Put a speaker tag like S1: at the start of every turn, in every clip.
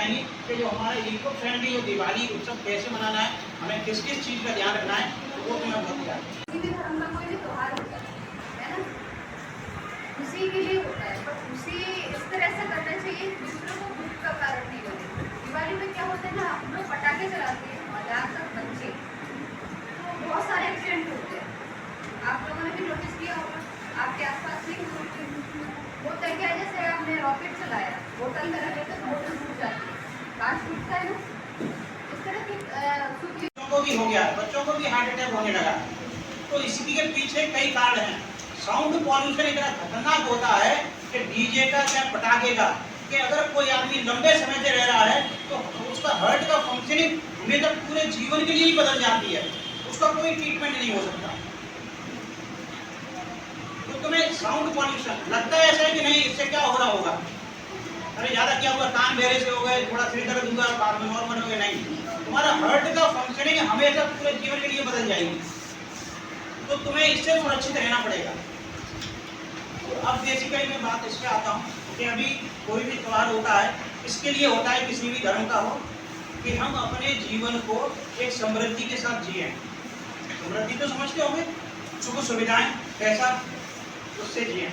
S1: बताएंगी कि जो हमारा इको फ्रेंडली जो दिवाली उत्सव कैसे मनाना है, हमें किस किस चीज़ का ध्यान रखना है, तो वो तुम्हें बहुत याद है।
S2: किसी भी धर्म का कोई भी त्योहार होता है ना, खुशी के लिए होता है, पर खुशी इस तरह से करना चाहिए दूसरों को दुख का कारण नहीं बने। दिवाली में क्या होता है ना, हम लोग पटाखे चलाते हैं और ज़्यादातर बच्चे, तो बहुत सारे एक्सीडेंट होते हैं। आप लोगों ने भी नोटिस किया होगा, आपके आसपास भी होता है क्या, जैसे आपने रॉकेट चलाया, बोतल में रखे तो बोतल टूट जाती है, कांच टूटता है ना, इस तरह की
S1: बच्चों को भी हो गया, बच्चों को भी हार्ट अटैक होने लगा। तो इसके पीछे कई कारण हैं। साउंड पॉल्यूशन इतना खतरनाक होता है कि डीजे का या पटाखे का, कि अगर कोई आदमी लंबे समय से रह रहा है तो उसका हार्ट का फंक्शनिंग हमेशा पूरे जीवन के लिए ही बदल जाती है, उसका कोई ट्रीटमेंट नहीं हो सकता। तो तुम्हें साउंड पॉल्यूशन लगता है ऐसा है कि नहीं, इससे क्या हो रहा होगा, अरे ज़्यादा क्या हुआ, कान बहरे से हो गए, थोड़ा सिर दर्द हुआ, बाद में नॉर्मल हो गए, नहीं, तुम्हारा हार्ट का फंक्शनिंग हमेशा पूरे जीवन के लिए बदल जाएगी। तो तुम्हें इससे सुरक्षित रहना पड़ेगा। तो अब बेसिकली मैं बात इस पर आता हूँ कि अभी कोई भी त्यौहार होता है, इसके लिए होता है, किसी भी धर्म का हो, कि हम अपने जीवन को एक समृद्धि के साथ जिए। समृद्धि तो समझते होंगे, सुख सुविधाएं, पैसा, उससे जिए।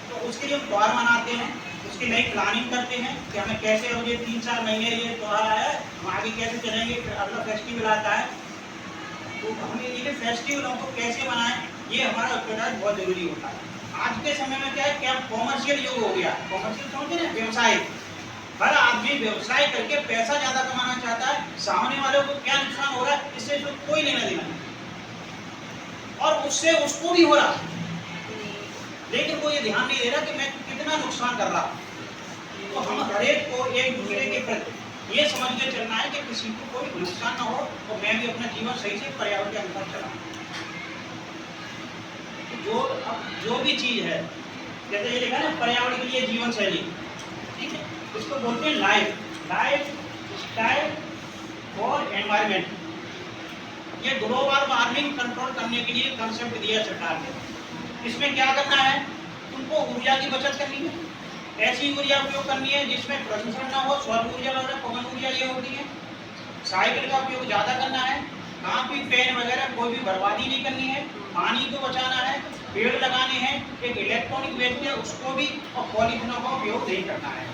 S1: तो उसके लिए हम त्यौहार मनाते हैं, उसकी नई प्लानिंग करते हैं कि हमें कैसे, अब ये 3-4 महीने ये त्यौहार आया है, हम आगे कैसे चलेंगे, फिर अगला फेस्टिवल आता है, तो हमें ये फेस्टिवलों को कैसे मनाएं, ये हमारा अभ्यास बहुत जरूरी होता है। आज के समय में क्या है, क्या कॉमर्शियल युग हो गया, कॉमर्शियल समझते हैं, व्यवसाय। हर आदमी व्यवसाय करके पैसा ज्यादा कमाना चाहता है, सामने वालों को क्या नुकसान हो रहा है इससे तो कोई लेना देना नहीं, और उससे उसको भी हो रहा है, लेकिन वो ये ध्यान नहीं दे रहा कि मैं कितना नुकसान कर रहा हूँ। तो हम हरेक को एक दूसरे के प्रति ये समझ के चलना है कि किसी को कोई नुकसान ना हो, तो मैं भी अपना जीवन सही से पर्यावरण के अनुसार चलाऊं। जो भी चीज है, जैसे ये लिखा है ना, पर्यावरण के लिए जीवन शैली, ठीक है, इसको बोलते हैं लाइफ स्टाइल और एनवायरमेंट। ये ग्लोबल वार्मिंग कंट्रोल करने के लिए कंसेप्ट दिया सरकार ने। इसमें क्या करना है, तुमको ऊर्जा की बचत करनी है, ऐसी ऊर्जा उपयोग करनी है जिसमें प्रदूषण ना हो, सौर ऊर्जा वगैरह, पवन ऊर्जा ये होती है। साइकिल का उपयोग ज़्यादा करना है, कापी पेन वगैरह कोई भी बर्बादी नहीं करनी है, पानी को बचाना है, पेड़ लगाने हैं, एक इलेक्ट्रॉनिक वेस्ट है उसको भी, और पॉलीथीनों का उपयोग नहीं करना है।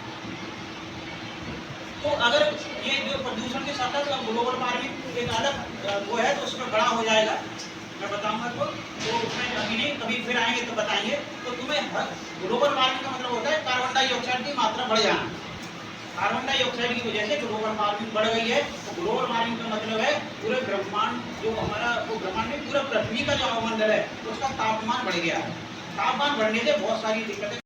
S1: तो अगर ये जो प्रदूषण के साथ साथ ग्लोबल वार्मिंग एक अलग वो है, तो उसमें बड़ा हो जाएगा, मैं बताऊंगा तो उसमें अभी नहीं, कभी फिर आएंगे तो बताएंगे। तो तुम्हें ग्लोबल वार्मिंग का मतलब होता है कार्बन डाइऑक्साइड की मात्रा बढ़ जाना। कार्बन डाइऑक्साइड की वजह से ग्लोबल वार्मिंग बढ़ गई है। तो ग्लोबल वार्मिंग का मतलब है पूरे ब्रह्मांड, जो हमारा वो ब्रह्मांड में पूरा पृथ्वी का जो अवमंडल है उसका तापमान बढ़ गया है। तापमान बढ़ने से बहुत सारी दिक्कतें